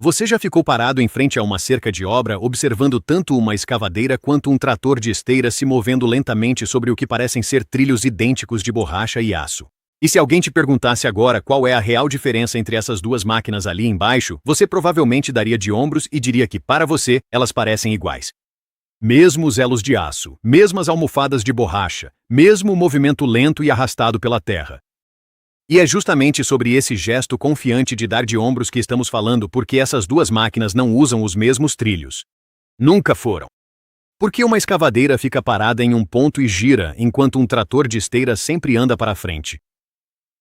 Você já ficou parado em frente a uma cerca de obra observando tanto uma escavadeira quanto um trator de esteira se movendo lentamente sobre o que parecem ser trilhos idênticos de borracha e aço? E se alguém te perguntasse agora qual é a real diferença entre essas duas máquinas ali embaixo, você provavelmente daria de ombros e diria que, para você, elas parecem iguais. Mesmos elos de aço, mesmas almofadas de borracha, mesmo movimento lento e arrastado pela terra. E é justamente sobre esse gesto confiante de dar de ombros que estamos falando, porque essas duas máquinas não usam os mesmos trilhos. Nunca foram. Por que uma escavadeira fica parada em um ponto e gira, enquanto um trator de esteira sempre anda para frente?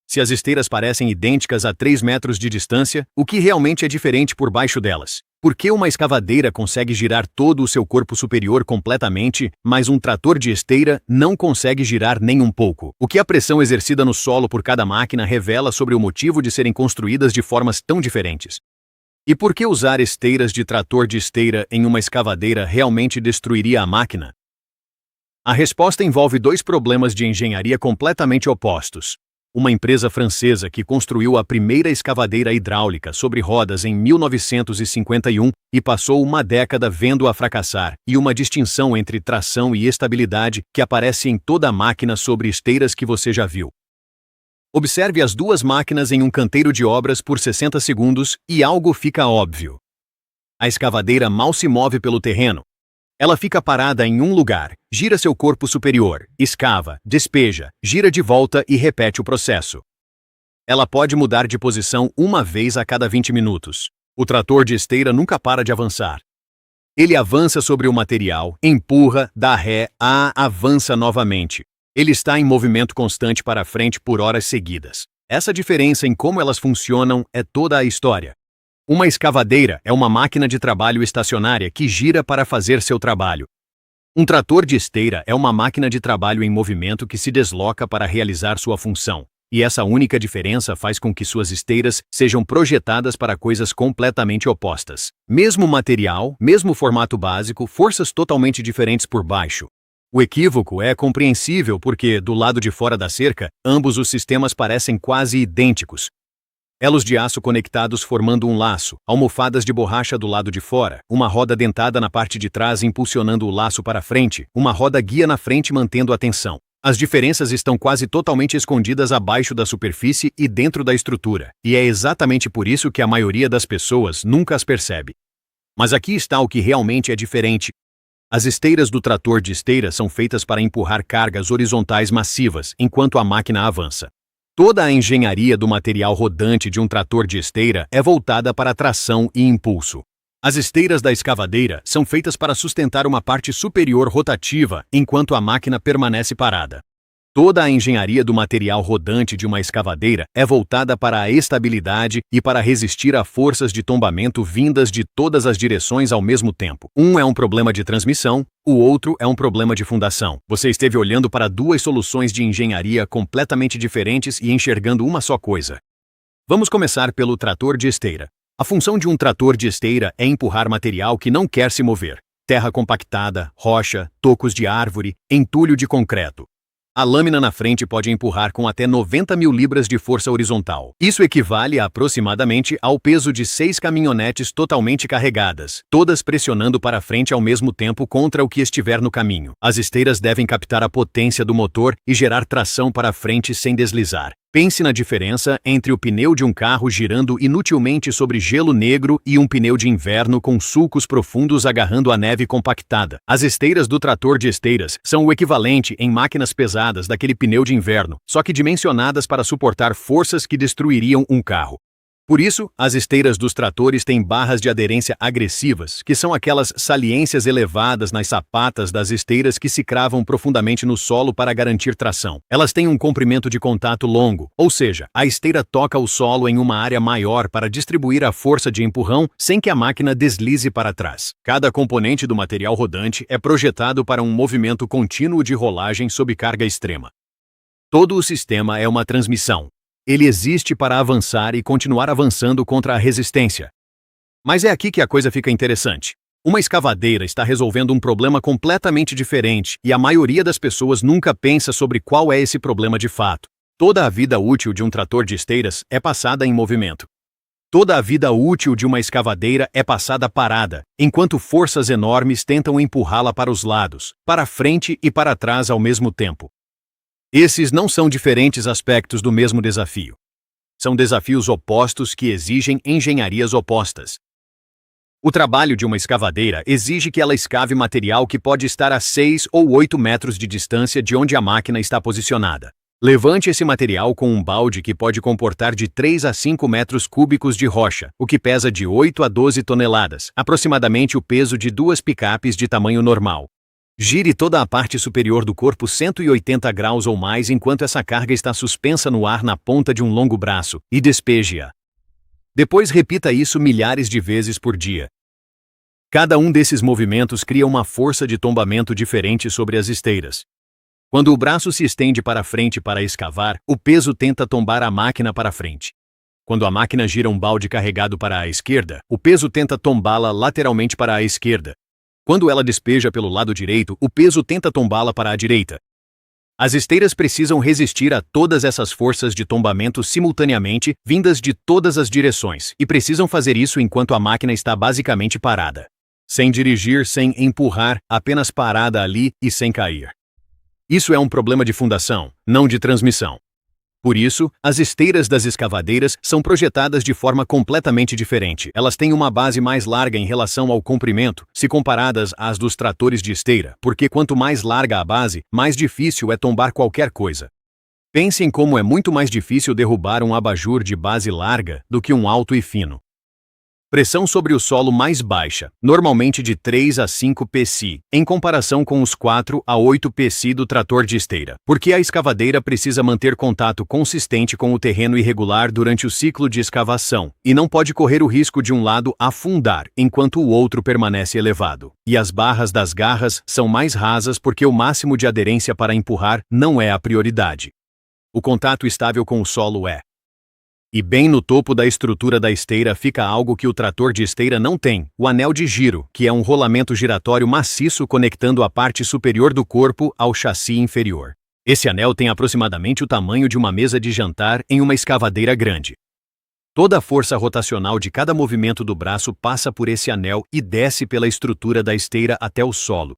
Se as esteiras parecem idênticas a 3 metros de distância, o que realmente é diferente por baixo delas? Por que uma escavadeira consegue girar todo o seu corpo superior completamente, mas um trator de esteira não consegue girar nem um pouco? O que a pressão exercida no solo por cada máquina revela sobre o motivo de serem construídas de formas tão diferentes? E por que usar esteiras de trator de esteira em uma escavadeira realmente destruiria a máquina? A resposta envolve dois problemas de engenharia completamente opostos. Uma empresa francesa que construiu a primeira escavadeira hidráulica sobre rodas em 1951 e passou uma década vendo-a fracassar, e uma distinção entre tração e estabilidade que aparece em toda a máquina sobre esteiras que você já viu. Observe as duas máquinas em um canteiro de obras por 60 segundos e algo fica óbvio. A escavadeira mal se move pelo terreno. Ela fica parada em um lugar, gira seu corpo superior, escava, despeja, gira de volta e repete o processo. Ela pode mudar de posição uma vez a cada 20 minutos. O trator de esteira nunca para de avançar. Ele avança sobre o material, empurra, dá ré, avança novamente. Ele está em movimento constante para frente por horas seguidas. Essa diferença em como elas funcionam é toda a história. Uma escavadeira é uma máquina de trabalho estacionária que gira para fazer seu trabalho. Um trator de esteira é uma máquina de trabalho em movimento que se desloca para realizar sua função, e essa única diferença faz com que suas esteiras sejam projetadas para coisas completamente opostas. Mesmo material, mesmo formato básico, forças totalmente diferentes por baixo. O equívoco é compreensível porque, do lado de fora da cerca, ambos os sistemas parecem quase idênticos. Elos de aço conectados formando um laço, almofadas de borracha do lado de fora, uma roda dentada na parte de trás impulsionando o laço para frente, uma roda guia na frente mantendo a tensão. As diferenças estão quase totalmente escondidas abaixo da superfície e dentro da estrutura, e é exatamente por isso que a maioria das pessoas nunca as percebe. Mas aqui está o que realmente é diferente. As esteiras do trator de esteira são feitas para empurrar cargas horizontais massivas enquanto a máquina avança. Toda a engenharia do material rodante de um trator de esteira é voltada para tração e impulso. As esteiras da escavadeira são feitas para sustentar uma parte superior rotativa enquanto a máquina permanece parada. Toda a engenharia do material rodante de uma escavadeira é voltada para a estabilidade e para resistir a forças de tombamento vindas de todas as direções ao mesmo tempo. Um é um problema de transmissão, o outro é um problema de fundação. Você esteve olhando para duas soluções de engenharia completamente diferentes e enxergando uma só coisa. Vamos começar pelo trator de esteira. A função de um trator de esteira é empurrar material que não quer se mover. Terra compactada, rocha, tocos de árvore, entulho de concreto. A lâmina na frente pode empurrar com até 90.000 libras de força horizontal. Isso equivale a aproximadamente ao peso de 6 caminhonetes totalmente carregadas, todas pressionando para frente ao mesmo tempo contra o que estiver no caminho. As esteiras devem captar a potência do motor e gerar tração para frente sem deslizar. Pense na diferença entre o pneu de um carro girando inutilmente sobre gelo negro e um pneu de inverno com sulcos profundos agarrando a neve compactada. As esteiras do trator de esteiras são o equivalente em máquinas pesadas daquele pneu de inverno, só que dimensionadas para suportar forças que destruiriam um carro. Por isso, as esteiras dos tratores têm barras de aderência agressivas, que são aquelas saliências elevadas nas sapatas das esteiras que se cravam profundamente no solo para garantir tração. Elas têm um comprimento de contato longo, ou seja, a esteira toca o solo em uma área maior para distribuir a força de empurrão sem que a máquina deslize para trás. Cada componente do material rodante é projetado para um movimento contínuo de rolagem sob carga extrema. Todo o sistema é uma transmissão. Ele existe para avançar e continuar avançando contra a resistência. Mas é aqui que a coisa fica interessante. Uma escavadeira está resolvendo um problema completamente diferente e a maioria das pessoas nunca pensa sobre qual é esse problema de fato. Toda a vida útil de um trator de esteiras é passada em movimento. Toda a vida útil de uma escavadeira é passada parada, enquanto forças enormes tentam empurrá-la para os lados, para frente e para trás ao mesmo tempo. Esses não são diferentes aspectos do mesmo desafio. São desafios opostos que exigem engenharias opostas. O trabalho de uma escavadeira exige que ela escave material que pode estar a 6 ou 8 metros de distância de onde a máquina está posicionada. Levante esse material com um balde que pode comportar de 3 a 5 metros cúbicos de rocha, o que pesa de 8 a 12 toneladas, aproximadamente o peso de 2 picapes de tamanho normal. Gire toda a parte superior do corpo 180 graus ou mais enquanto essa carga está suspensa no ar na ponta de um longo braço, e despeje-a. Depois repita isso milhares de vezes por dia. Cada um desses movimentos cria uma força de tombamento diferente sobre as esteiras. Quando o braço se estende para frente para escavar, o peso tenta tombar a máquina para frente. Quando a máquina gira um balde carregado para a esquerda, o peso tenta tombá-la lateralmente para a esquerda. Quando ela despeja pelo lado direito, o peso tenta tombá-la para a direita. As esteiras precisam resistir a todas essas forças de tombamento simultaneamente, vindas de todas as direções, e precisam fazer isso enquanto a máquina está basicamente parada. Sem dirigir, sem empurrar, apenas parada ali e sem cair. Isso é um problema de fundação, não de transmissão. Por isso, as esteiras das escavadeiras são projetadas de forma completamente diferente. Elas têm uma base mais larga em relação ao comprimento, se comparadas às dos tratores de esteira, porque quanto mais larga a base, mais difícil é tombar qualquer coisa. Pense em como é muito mais difícil derrubar um abajur de base larga do que um alto e fino. Pressão sobre o solo mais baixa, normalmente de 3 a 5 psi, em comparação com os 4 a 8 psi do trator de esteira, porque a escavadeira precisa manter contato consistente com o terreno irregular durante o ciclo de escavação, e não pode correr o risco de um lado afundar enquanto o outro permanece elevado. E as barras das garras são mais rasas porque o máximo de aderência para empurrar não é a prioridade. O contato estável com o solo é. E bem no topo da estrutura da esteira fica algo que o trator de esteira não tem, o anel de giro, que é um rolamento giratório maciço conectando a parte superior do corpo ao chassi inferior. Esse anel tem aproximadamente o tamanho de uma mesa de jantar em uma escavadeira grande. Toda a força rotacional de cada movimento do braço passa por esse anel e desce pela estrutura da esteira até o solo.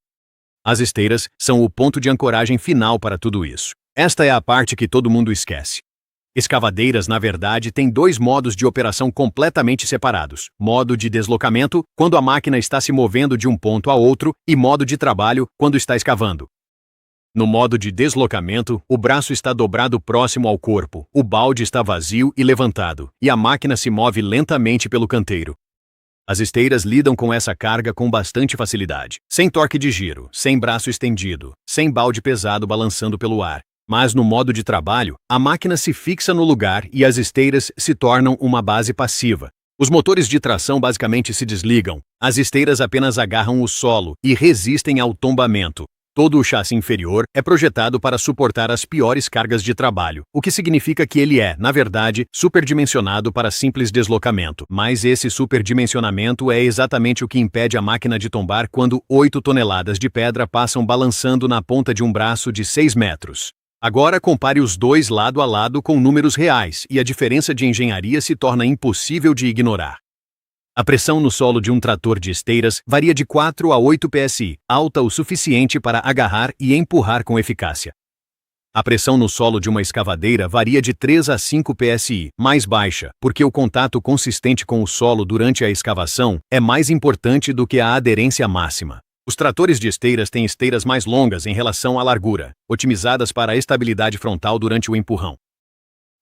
As esteiras são o ponto de ancoragem final para tudo isso. Esta é a parte que todo mundo esquece. Escavadeiras, na verdade, têm dois modos de operação completamente separados. Modo de deslocamento, quando a máquina está se movendo de um ponto a outro, e modo de trabalho, quando está escavando. No modo de deslocamento, o braço está dobrado próximo ao corpo, o balde está vazio e levantado, e a máquina se move lentamente pelo canteiro. As esteiras lidam com essa carga com bastante facilidade, sem torque de giro, sem braço estendido, sem balde pesado balançando pelo ar. Mas no modo de trabalho, a máquina se fixa no lugar e as esteiras se tornam uma base passiva. Os motores de tração basicamente se desligam, as esteiras apenas agarram o solo e resistem ao tombamento. Todo o chassi inferior é projetado para suportar as piores cargas de trabalho, o que significa que ele é, na verdade, superdimensionado para simples deslocamento. Mas esse superdimensionamento é exatamente o que impede a máquina de tombar quando 8 toneladas de pedra passam balançando na ponta de um braço de 6 metros. Agora compare os dois lado a lado com números reais e a diferença de engenharia se torna impossível de ignorar. A pressão no solo de um trator de esteiras varia de 4 a 8 psi, alta o suficiente para agarrar e empurrar com eficácia. A pressão no solo de uma escavadeira varia de 3 a 5 psi, mais baixa, porque o contato consistente com o solo durante a escavação é mais importante do que a aderência máxima. Os tratores de esteiras têm esteiras mais longas em relação à largura, otimizadas para a estabilidade frontal durante o empurrão.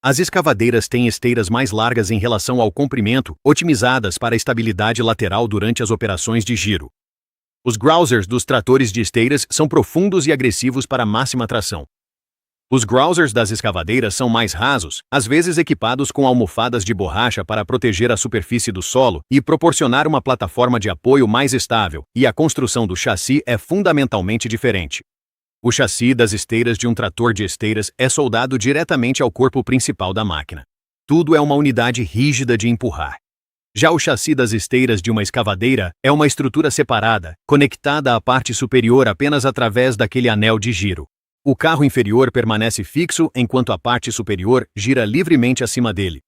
As escavadeiras têm esteiras mais largas em relação ao comprimento, otimizadas para a estabilidade lateral durante as operações de giro. Os grousers dos tratores de esteiras são profundos e agressivos para máxima tração. Os grousers das escavadeiras são mais rasos, às vezes equipados com almofadas de borracha para proteger a superfície do solo e proporcionar uma plataforma de apoio mais estável, e a construção do chassi é fundamentalmente diferente. O chassi das esteiras de um trator de esteiras é soldado diretamente ao corpo principal da máquina. Tudo é uma unidade rígida de empurrar. Já o chassi das esteiras de uma escavadeira é uma estrutura separada, conectada à parte superior apenas através daquele anel de giro. O carro inferior permanece fixo enquanto a parte superior gira livremente acima dele.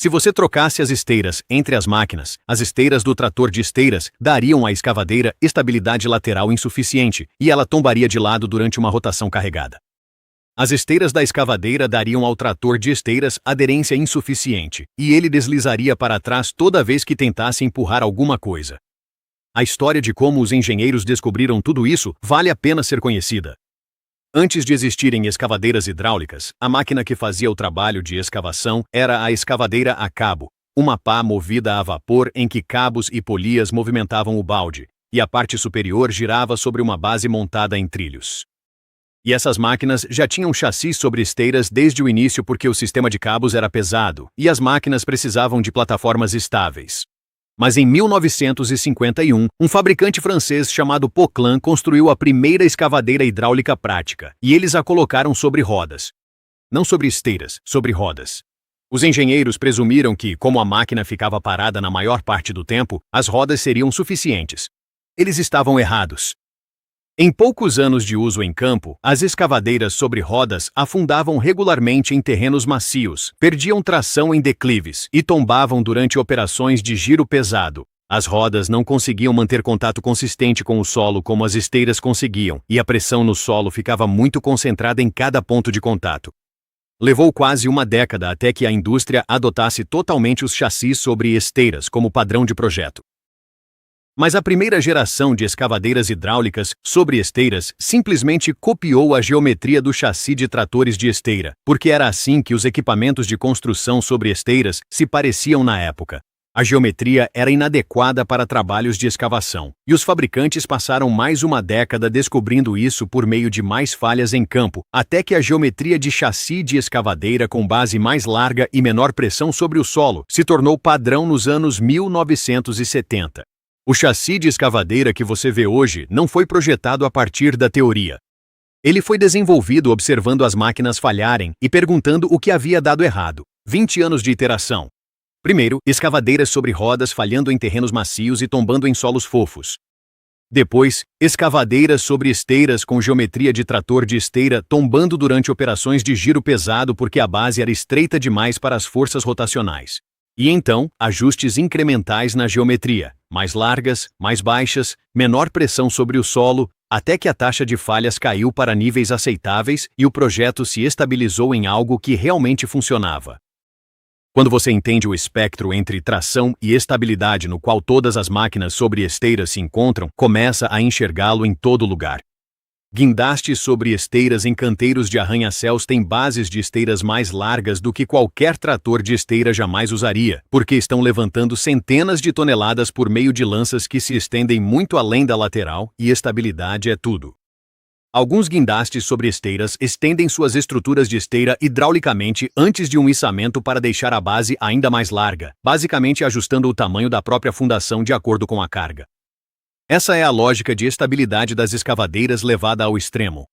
Se você trocasse as esteiras entre as máquinas, as esteiras do trator de esteiras dariam à escavadeira estabilidade lateral insuficiente e ela tombaria de lado durante uma rotação carregada. As esteiras da escavadeira dariam ao trator de esteiras aderência insuficiente e ele deslizaria para trás toda vez que tentasse empurrar alguma coisa. A história de como os engenheiros descobriram tudo isso vale a pena ser conhecida. Antes de existirem escavadeiras hidráulicas, a máquina que fazia o trabalho de escavação era a escavadeira a cabo, uma pá movida a vapor em que cabos e polias movimentavam o balde, e a parte superior girava sobre uma base montada em trilhos. E essas máquinas já tinham chassis sobre esteiras desde o início porque o sistema de cabos era pesado, e as máquinas precisavam de plataformas estáveis. Mas em 1951, um fabricante francês chamado Poquelin construiu a primeira escavadeira hidráulica prática, e eles a colocaram sobre rodas. Não sobre esteiras, sobre rodas. Os engenheiros presumiram que, como a máquina ficava parada na maior parte do tempo, as rodas seriam suficientes. Eles estavam errados. Em poucos anos de uso em campo, as escavadeiras sobre rodas afundavam regularmente em terrenos macios, perdiam tração em declives e tombavam durante operações de giro pesado. As rodas não conseguiam manter contato consistente com o solo como as esteiras conseguiam, e a pressão no solo ficava muito concentrada em cada ponto de contato. Levou quase uma década até que a indústria adotasse totalmente os chassis sobre esteiras como padrão de projeto. Mas a primeira geração de escavadeiras hidráulicas sobre esteiras simplesmente copiou a geometria do chassi de tratores de esteira, porque era assim que os equipamentos de construção sobre esteiras se pareciam na época. A geometria era inadequada para trabalhos de escavação, e os fabricantes passaram mais uma década descobrindo isso por meio de mais falhas em campo, até que a geometria de chassi de escavadeira com base mais larga e menor pressão sobre o solo se tornou padrão nos anos 1970. O chassi de escavadeira que você vê hoje não foi projetado a partir da teoria. Ele foi desenvolvido observando as máquinas falharem e perguntando o que havia dado errado. 20 anos de iteração. Primeiro, escavadeiras sobre rodas falhando em terrenos macios e tombando em solos fofos. Depois, escavadeiras sobre esteiras com geometria de trator de esteira tombando durante operações de giro pesado porque a base era estreita demais para as forças rotacionais. E então, ajustes incrementais na geometria, mais largas, mais baixas, menor pressão sobre o solo, até que a taxa de falhas caiu para níveis aceitáveis e o projeto se estabilizou em algo que realmente funcionava. Quando você entende o espectro entre tração e estabilidade no qual todas as máquinas sobre esteiras se encontram, começa a enxergá-lo em todo lugar. Guindastes sobre esteiras em canteiros de arranha-céus têm bases de esteiras mais largas do que qualquer trator de esteira jamais usaria, porque estão levantando centenas de toneladas por meio de lanças que se estendem muito além da lateral, e estabilidade é tudo. Alguns guindastes sobre esteiras estendem suas estruturas de esteira hidraulicamente antes de um içamento para deixar a base ainda mais larga, basicamente ajustando o tamanho da própria fundação de acordo com a carga. Essa é a lógica de estabilidade das escavadeiras levada ao extremo.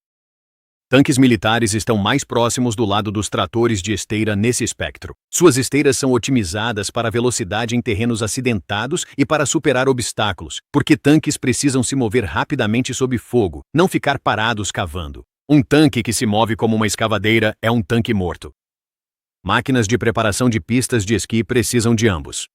Tanques militares estão mais próximos do lado dos tratores de esteira nesse espectro. Suas esteiras são otimizadas para velocidade em terrenos acidentados e para superar obstáculos, porque tanques precisam se mover rapidamente sob fogo, não ficar parados cavando. Um tanque que se move como uma escavadeira é um tanque morto. Máquinas de preparação de pistas de esqui precisam de ambos.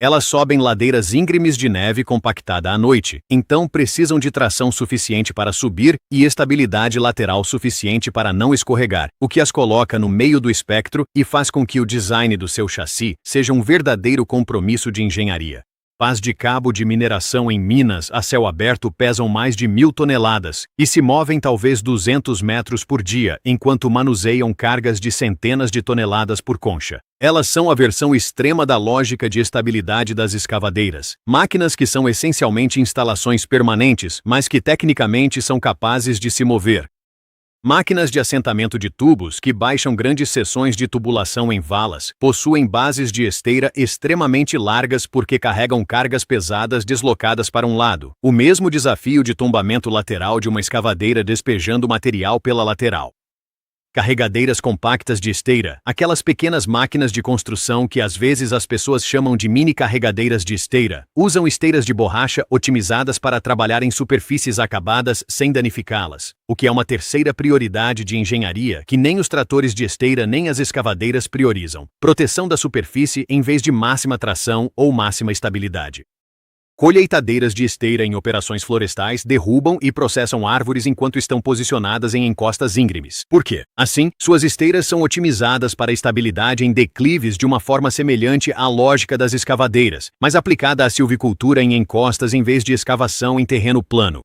Elas sobem ladeiras íngremes de neve compactada à noite, então precisam de tração suficiente para subir e estabilidade lateral suficiente para não escorregar, o que as coloca no meio do espectro e faz com que o design do seu chassi seja um verdadeiro compromisso de engenharia. Pás de cabo de mineração em minas a céu aberto pesam mais de 1.000 toneladas e se movem talvez 200 metros por dia, enquanto manuseiam cargas de centenas de toneladas por concha. Elas são a versão extrema da lógica de estabilidade das escavadeiras, máquinas que são essencialmente instalações permanentes, mas que tecnicamente são capazes de se mover. Máquinas de assentamento de tubos que baixam grandes seções de tubulação em valas possuem bases de esteira extremamente largas porque carregam cargas pesadas deslocadas para um lado, o mesmo desafio de tombamento lateral de uma escavadeira despejando material pela lateral. Carregadeiras compactas de esteira, aquelas pequenas máquinas de construção que às vezes as pessoas chamam de mini carregadeiras de esteira, usam esteiras de borracha otimizadas para trabalhar em superfícies acabadas sem danificá-las, o que é uma terceira prioridade de engenharia que nem os tratores de esteira nem as escavadeiras priorizam: proteção da superfície em vez de máxima tração ou máxima estabilidade. Colheitadeiras de esteira em operações florestais derrubam e processam árvores enquanto estão posicionadas em encostas íngremes. Por quê? Assim, suas esteiras são otimizadas para a estabilidade em declives de uma forma semelhante à lógica das escavadeiras, mas aplicada à silvicultura em encostas em vez de escavação em terreno plano.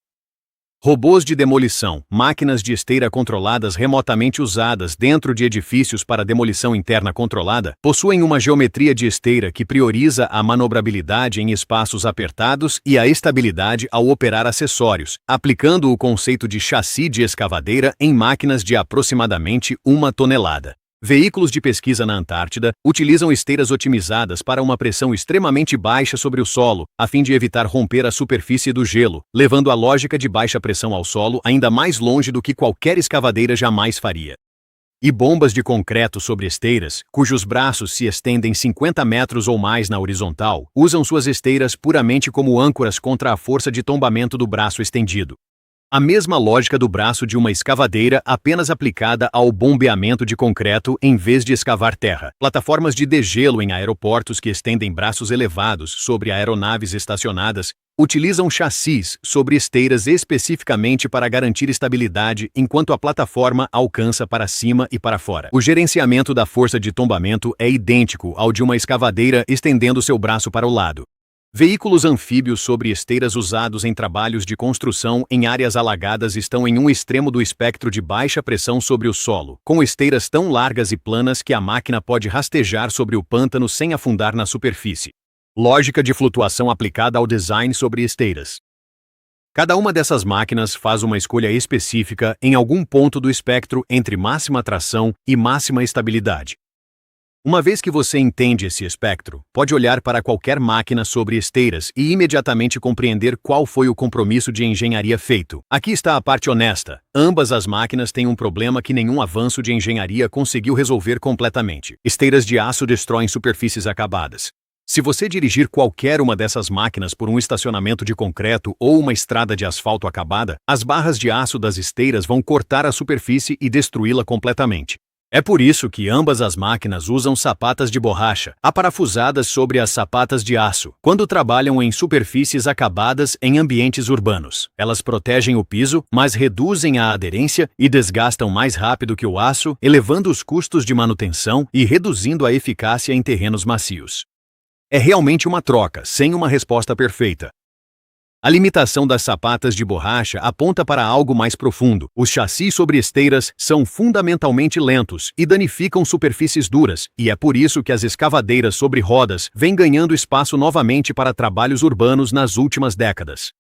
Robôs de demolição, máquinas de esteira controladas remotamente usadas dentro de edifícios para demolição interna controlada, possuem uma geometria de esteira que prioriza a manobrabilidade em espaços apertados e a estabilidade ao operar acessórios, aplicando o conceito de chassi de escavadeira em máquinas de aproximadamente 1 tonelada. Veículos de pesquisa na Antártida utilizam esteiras otimizadas para uma pressão extremamente baixa sobre o solo, a fim de evitar romper a superfície do gelo, levando a lógica de baixa pressão ao solo ainda mais longe do que qualquer escavadeira jamais faria. E bombas de concreto sobre esteiras, cujos braços se estendem 50 metros ou mais na horizontal, usam suas esteiras puramente como âncoras contra a força de tombamento do braço estendido. A mesma lógica do braço de uma escavadeira, apenas aplicada ao bombeamento de concreto em vez de escavar terra. Plataformas de degelo em aeroportos que estendem braços elevados sobre aeronaves estacionadas utilizam chassis sobre esteiras especificamente para garantir estabilidade enquanto a plataforma alcança para cima e para fora. O gerenciamento da força de tombamento é idêntico ao de uma escavadeira estendendo seu braço para o lado. Veículos anfíbios sobre esteiras usados em trabalhos de construção em áreas alagadas estão em um extremo do espectro de baixa pressão sobre o solo, com esteiras tão largas e planas que a máquina pode rastejar sobre o pântano sem afundar na superfície. Lógica de flutuação aplicada ao design sobre esteiras. Cada uma dessas máquinas faz uma escolha específica em algum ponto do espectro entre máxima tração e máxima estabilidade. Uma vez que você entende esse espectro, pode olhar para qualquer máquina sobre esteiras e imediatamente compreender qual foi o compromisso de engenharia feito. Aqui está a parte honesta: ambas as máquinas têm um problema que nenhum avanço de engenharia conseguiu resolver completamente. Esteiras de aço destroem superfícies acabadas. Se você dirigir qualquer uma dessas máquinas por um estacionamento de concreto ou uma estrada de asfalto acabada, as barras de aço das esteiras vão cortar a superfície e destruí-la completamente. É por isso que ambas as máquinas usam sapatas de borracha, aparafusadas sobre as sapatas de aço, quando trabalham em superfícies acabadas em ambientes urbanos. Elas protegem o piso, mas reduzem a aderência e desgastam mais rápido que o aço, elevando os custos de manutenção e reduzindo a eficácia em terrenos macios. É realmente uma troca, sem uma resposta perfeita. A limitação das sapatas de borracha aponta para algo mais profundo. Os chassis sobre esteiras são fundamentalmente lentos e danificam superfícies duras, e é por isso que as escavadeiras sobre rodas vêm ganhando espaço novamente para trabalhos urbanos nas últimas décadas.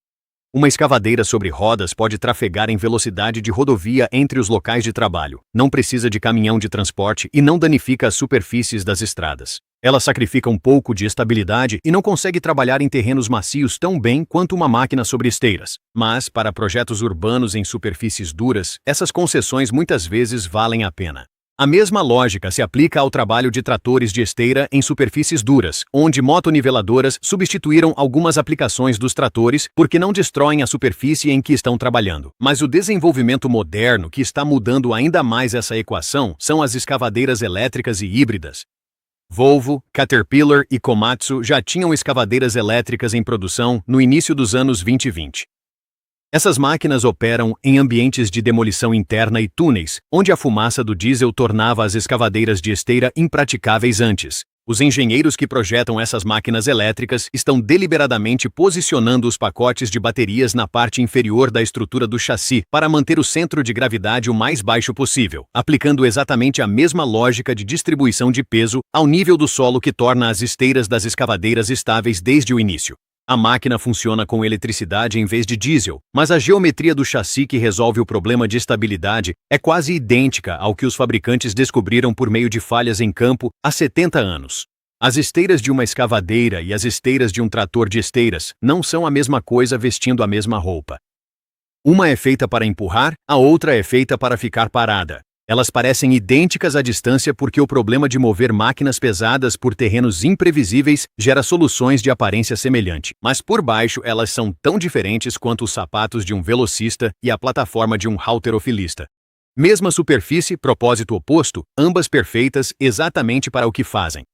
Uma escavadeira sobre rodas pode trafegar em velocidade de rodovia entre os locais de trabalho, não precisa de caminhão de transporte e não danifica as superfícies das estradas. Ela sacrifica um pouco de estabilidade e não consegue trabalhar em terrenos macios tão bem quanto uma máquina sobre esteiras. Mas, para projetos urbanos em superfícies duras, essas concessões muitas vezes valem a pena. A mesma lógica se aplica ao trabalho de tratores de esteira em superfícies duras, onde motoniveladoras substituíram algumas aplicações dos tratores porque não destroem a superfície em que estão trabalhando. Mas o desenvolvimento moderno que está mudando ainda mais essa equação são as escavadeiras elétricas e híbridas. Volvo, Caterpillar e Komatsu já tinham escavadeiras elétricas em produção no início dos anos 2020. Essas máquinas operam em ambientes de demolição interna e túneis, onde a fumaça do diesel tornava as escavadeiras de esteira impraticáveis antes. Os engenheiros que projetam essas máquinas elétricas estão deliberadamente posicionando os pacotes de baterias na parte inferior da estrutura do chassi para manter o centro de gravidade o mais baixo possível, aplicando exatamente a mesma lógica de distribuição de peso ao nível do solo que torna as esteiras das escavadeiras estáveis desde o início. A máquina funciona com eletricidade em vez de diesel, mas a geometria do chassi que resolve o problema de estabilidade é quase idêntica ao que os fabricantes descobriram por meio de falhas em campo há 70 anos. As esteiras de uma escavadeira e as esteiras de um trator de esteiras não são a mesma coisa vestindo a mesma roupa. Uma é feita para empurrar, a outra é feita para ficar parada. Elas parecem idênticas à distância porque o problema de mover máquinas pesadas por terrenos imprevisíveis gera soluções de aparência semelhante. Mas por baixo elas são tão diferentes quanto os sapatos de um velocista e a plataforma de um halterofilista. Mesma superfície, propósito oposto, ambas perfeitas exatamente para o que fazem.